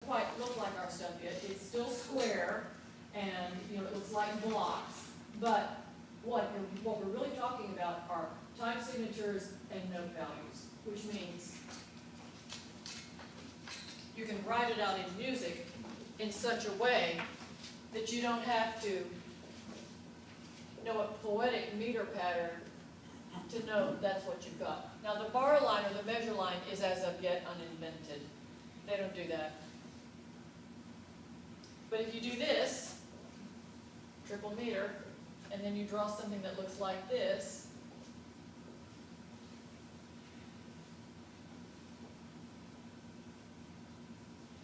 quite look like our stuff yet. It's still square, and it looks like blocks. But what we're really talking about are time signatures and note values, which means you can write it out in music in such a way that you don't have to know a poetic meter pattern to know that's what you've got. Now the bar line or the measure line is as of yet uninvented. They don't do that. But if you do this, triple meter, and then you draw something that looks like this,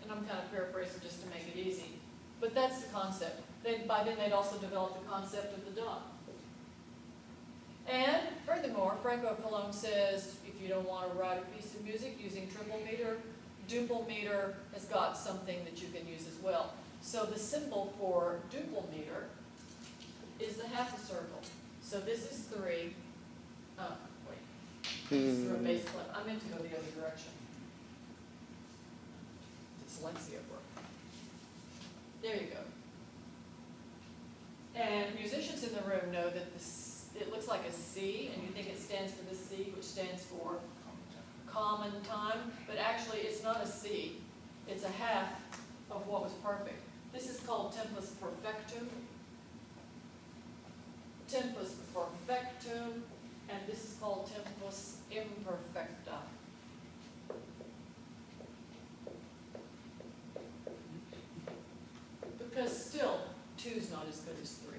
and I'm kind of paraphrasing just to make it easy, but that's the concept. By then they'd also developed the concept of the dot. And furthermore, Franco Colomb says if you don't want to write a piece of music using triple meter, duple meter has got something that you can use as well. So the symbol for duple meter is the half a circle. So this is 3. Oh, wait. This is through a bass clef. I meant to go the other direction. Dyslexia work. There you go. And musicians in the room know that it looks like a C, and you think it stands for the C, which stands for common time, but actually it's not a C. It's a half of what was perfect. This is called tempus perfectum. Tempus perfectum, and this is called tempus imperfecta. Because still, 2 is not as good as 3.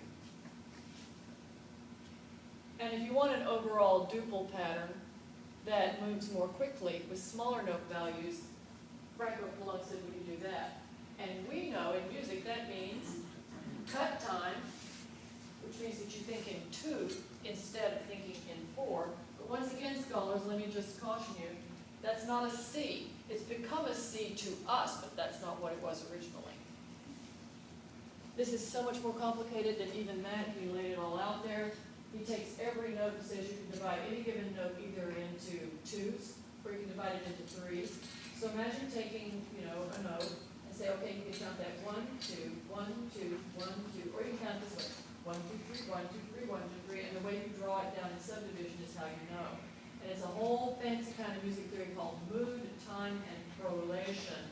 And if you want an overall duple pattern that moves more quickly with smaller note values, Franco Colomb said we can do that. And we know in music that means cut time, which means that you think in 2 instead of thinking in 4. But once again, scholars, let me just caution you, that's not a C. It's become a C to us, but that's not what it was originally. This is so much more complicated than even that. He laid it all out there. He takes every note and says you can divide any given note either into 2s or you can divide it into 3s. So imagine taking, a note and say, okay, you can count that 1, 2, 1, 2, 1, 2, or you can count this way, 1, 2, 3, 1, 2, 3, 1, 2, 3, and the way you draw it down in subdivision is how you know. And it's a whole fancy kind of music theory called mood, time, and correlation.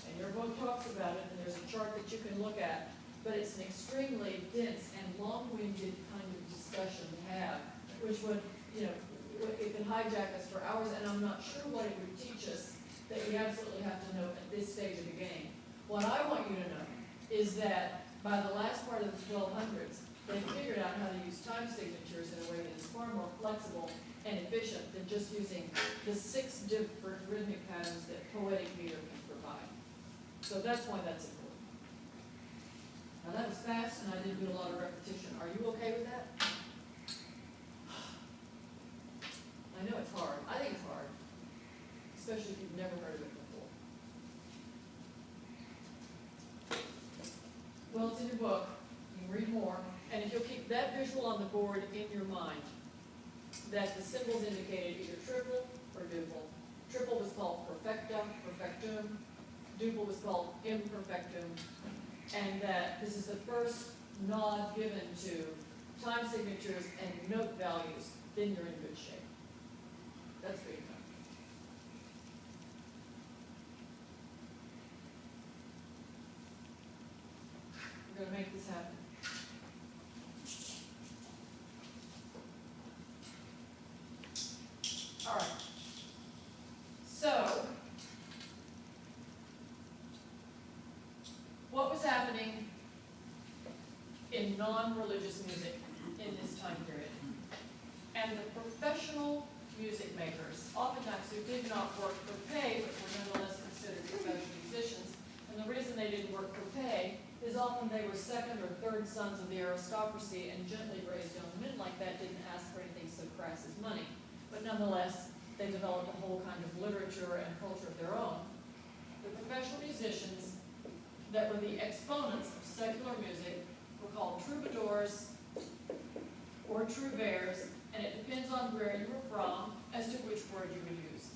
And your book talks about it, and there's a chart that you can look at. But it's an extremely dense and long-winded kind of discussion to have, which would, it could hijack us for hours, and I'm not sure what it would teach us that we absolutely have to know at this stage of the game. What I want you to know is that by the last part of the 1200s, they figured out how to use time signatures in a way that is far more flexible and efficient than just using the 6 different rhythmic patterns that poetic meter can provide. So that's why that's important. Now that was fast, and I didn't do a lot of repetition. Are you okay with that? I know it's hard. I think it's hard, especially if you've never heard of it before. Well, it's in your book. You can read more. And if you'll keep that visual on the board in your mind, that the symbols indicated either triple or duple. Triple was called perfecta, perfectum. Duple was called imperfectum. And that this is the first nod given to time signatures and note values, then you're in good shape. That's good enough. We're going to make this happen. All right. So, what was happening in non-religious music in this time period? And the professional music makers, oftentimes who did not work for pay, but were nonetheless considered professional musicians, and the reason they didn't work for pay is often they were second or third sons of the aristocracy, and gently raised young men like that didn't ask for anything so crass as money. But nonetheless, they developed a whole kind of literature and culture of their own. The professional musicians that were the exponents of secular music were called troubadours or trouvères, and it depends on where you were from as to which word you would use.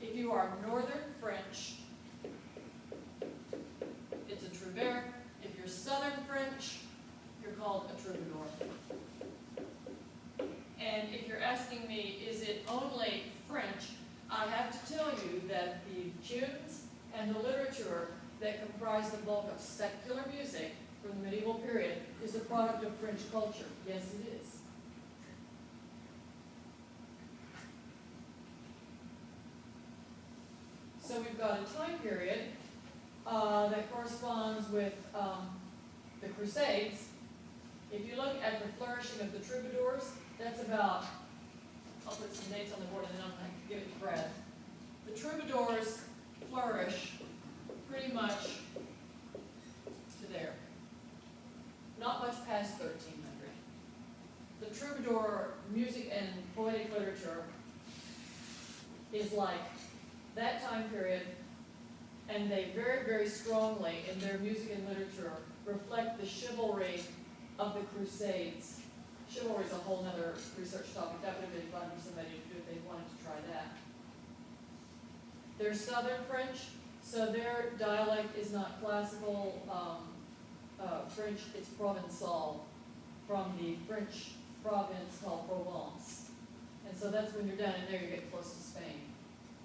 If you are Northern French, Southern French, you're called a troubadour. And if you're asking me, is it only French, I have to tell you that the tunes and the literature that comprise the bulk of secular music from the medieval period is a product of French culture. Yes, it is. So we've got a time period that corresponds with the Crusades. If you look at the flourishing of the troubadours, that's about, I'll put some dates on the board and then I'm going to give it to Brad. The troubadours flourish pretty much to there. Not much past 1300. The troubadour music and poetic literature is like that time period, and they very, very strongly in their music and literature reflect the chivalry of the Crusades. Chivalry is a whole other research topic. That would have been fun for somebody to do if they wanted to try that. They're Southern French, so their dialect is not classical French, it's Provençal, from the French province called Provence. And so that's when you're down in there, you get close to Spain.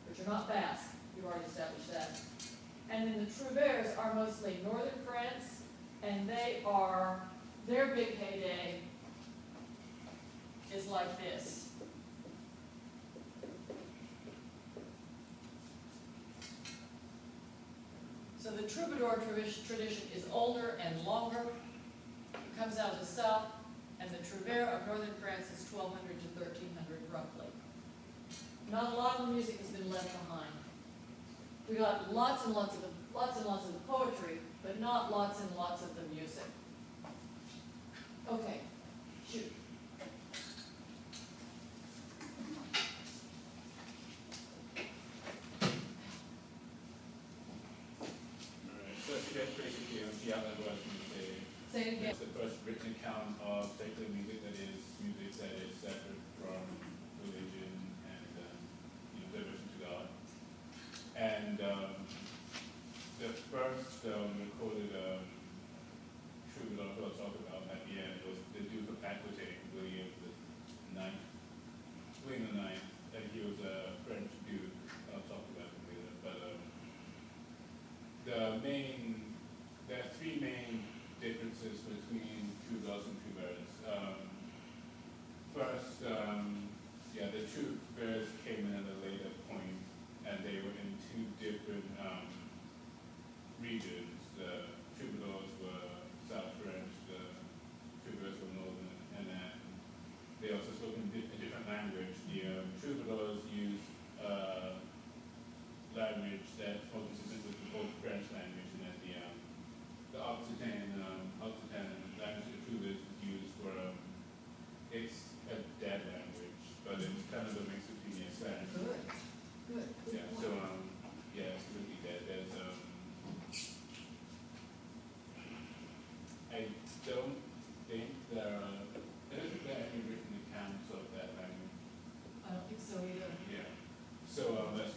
But you're not Basque, you've already established that. And then the Trouvères are mostly northern France, and their big heyday is like this. So the troubadour tradition is older and longer. It comes out of the south, and the trouvère of northern France is 1200 to 1300 roughly. Not a lot of the music has been left behind. We got lots and lots of the poetry, but not lots and lots of the music. Okay, shoot. So if you get basically the other version, Say it again. it's the first written account of secular music that is separate from religion and devotion to God. And the first recorded troubadour I'll talk about at the end was the Duke of Aquitaine, William IX, and he was a French duke. I'll talk about him later. But there are three main differences between troubadours and trouvères. First, the trouvères came in at a later point, and they were in two different regions. The troubadours were South French, the trouvères were Northern, and then they also spoke in a different language. The troubadours used language that's more consistent with the old French language, and then the Occitan language the troubadours used for it's a dead language, but it's kind of a mix between Spanish. Good. Yeah. So it's really dead. There's I don't think there isn't any written accounts of that language. I don't think so either. Yeah. So that's